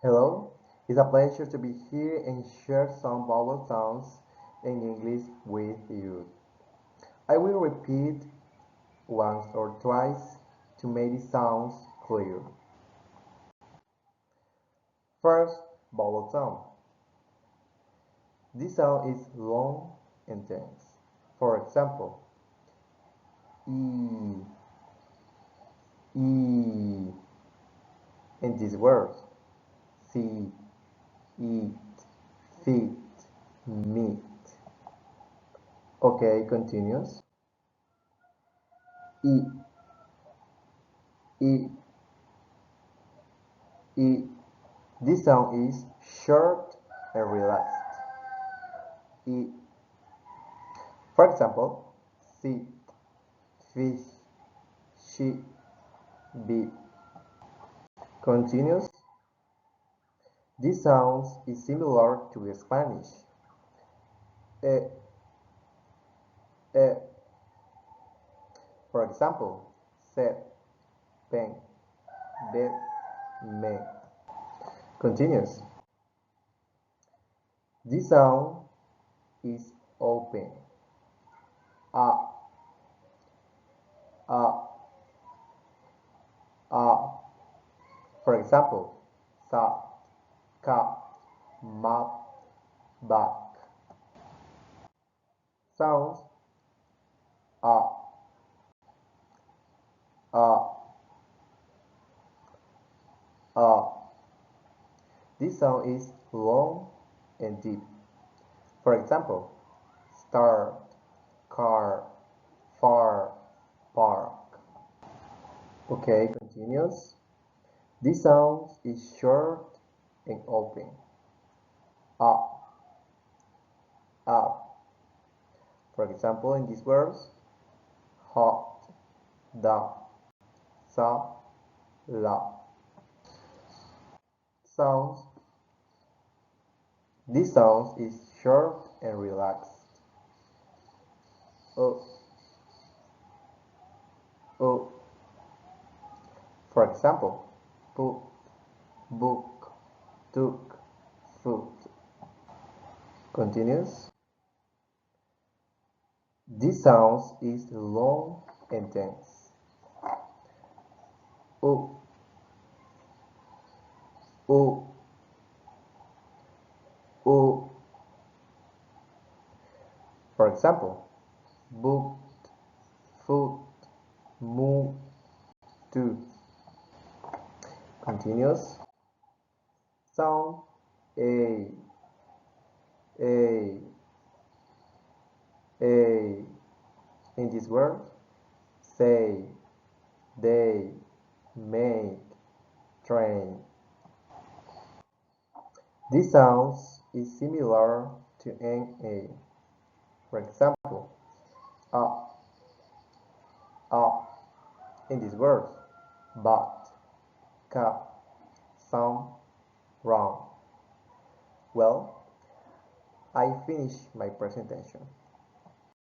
Hello, it's a pleasure to be here and share some vowel sounds in English with you. I will repeat once or twice to make the sounds clear. First, vowel sound. This sound is long and tense. For example, E, E. In these words, see, eat, feet, meat. Okay, continues. E, E, E. This sound is short and relaxed. E. For example, sit, fish, sheep, beat. Continues. This sound is similar to Spanish. E, e. For example, set, pen, bed, me. Continues. This sound is open. A, a, a. For example, sa, ka, map, back. Sounds a, a, a. This sound is long and deep. For example, start, car, far, park. Okay, continues. This sound is short and open. Up, up. For example, in these words, hot, da, sa, la. Sounds. This sound is short and relaxed. O, o. For example, put, book, took, foot. Continues. This sound is long and tense. O, o, o. For example, booked, foot, move, to. Continues. Sound a, a, a. In this word, say, they, make, train. This sound is similar to NA. For example, up, up. In this word, but, cup, some, wrong. Well, I finished my presentation.